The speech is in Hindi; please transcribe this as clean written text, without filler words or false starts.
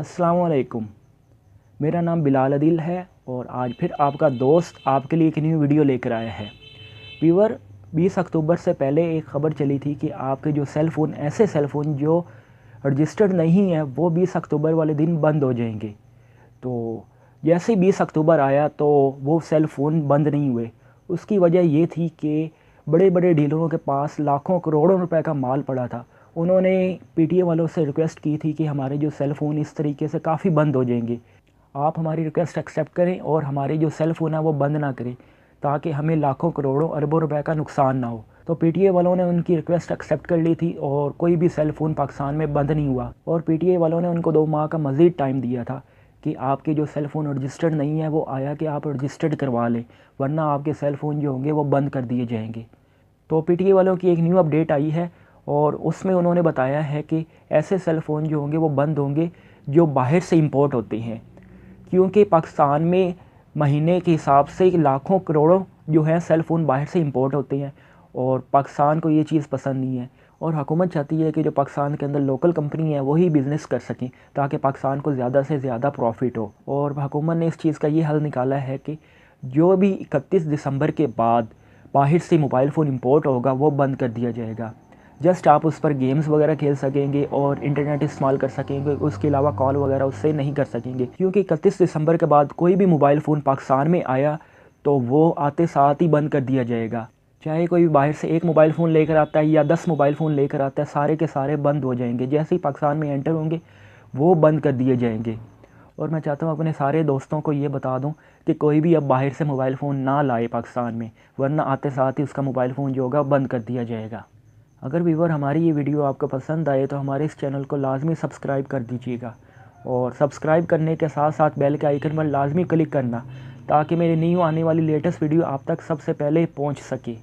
अस्सलाम वालेकुम। मेरा नाम बिलाल अदिल है और आज फिर आपका दोस्त आपके लिए एक न्यू वीडियो लेकर आया है। व्यूअर, 20 अक्टूबर से पहले एक ख़बर चली थी कि आपके जो सेल फ़ोन, ऐसे सेल फ़ोन जो रजिस्टर्ड नहीं है, वो 20 अक्टूबर वाले दिन बंद हो जाएंगे। तो जैसे ही 20 अक्टूबर आया तो वो सेल फ़ोन बंद नहीं हुए। उसकी वजह ये थी कि बड़े बड़े डीलरों के पास लाखों करोड़ों रुपए का माल पड़ा था। उन्होंने पीटीए वालों से रिक्वेस्ट की थी कि हमारे जो सेल फ़ोन इस तरीके से काफ़ी बंद हो जाएंगे, आप हमारी रिक्वेस्ट एक्सेप्ट करें और हमारे जो सेल फ़ोन है वो बंद ना करें, ताकि हमें लाखों करोड़ों अरबों रुपए का नुकसान ना हो। तो पीटीए वालों ने उनकी रिक्वेस्ट एक्सेप्ट कर ली थी और कोई भी सेल फ़ोन पाकिस्तान में बंद नहीं हुआ। और पीटीए वालों ने उनको 2 माह का मज़ीद टाइम दिया था कि आपके जो सेल फ़ोन रजिस्टर्ड नहीं है वो आया कि आप रजिस्टर्ड करवा लें, वरना आपके सेल फ़ोन जो होंगे वो बंद कर दिए जाएंगे। तो पीटीए वालों की एक न्यू अपडेट आई है और उसमें उन्होंने बताया है कि ऐसे सेल फ़ोन जो होंगे वो बंद होंगे जो बाहर से इंपोर्ट होते हैं, क्योंकि पाकिस्तान में महीने के हिसाब से लाखों करोड़ों जो है सेल फ़ोन बाहर से इंपोर्ट होते हैं और पाकिस्तान को ये चीज़ पसंद नहीं है। और हुकूमत चाहती है कि जो पाकिस्तान के अंदर लोकल कंपनी है वही बिज़नेस कर सकें, ताकि पाकिस्तान को ज़्यादा से ज़्यादा प्रॉफिट हो। और हुकूमत ने इस चीज़ का ये हल निकाला है कि जो भी 31 दिसंबर के बाद बाहर से मोबाइल फ़ोन इंपोर्ट होगा वो बंद कर दिया जाएगा। जस्ट आप उस पर गेम्स वगैरह खेल सकेंगे और इंटरनेट इस्तेमाल कर सकेंगे, उसके अलावा कॉल वगैरह उससे नहीं कर सकेंगे, क्योंकि 31 दिसंबर के बाद कोई भी मोबाइल फ़ोन पाकिस्तान में आया तो वो आते साथ ही बंद कर दिया जाएगा। चाहे कोई बाहर से एक मोबाइल फ़ोन लेकर आता है या 10 मोबाइल फ़ोन लेकर आता है, सारे के सारे बंद हो जाएंगे। जैसे ही पाकिस्तान में एंटर होंगे वो बंद कर दिए जाएंगे। और मैं चाहता हूँ अपने सारे दोस्तों को ये बता दूँ कि कोई भी अब बाहर से मोबाइल फ़ोन ना लाए पाकिस्तान में, वरना आते साथ ही उसका मोबाइल फ़ोन जो होगा बंद कर दिया जाएगा। अगर व्यूअर हमारी ये वीडियो आपको पसंद आए तो हमारे इस चैनल को लाजमी सब्सक्राइब कर दीजिएगा और सब्सक्राइब करने के साथ साथ बेल के आइकन पर लाजमी क्लिक करना, ताकि मेरी न्यू आने वाली लेटेस्ट वीडियो आप तक सबसे पहले पहुंच सके।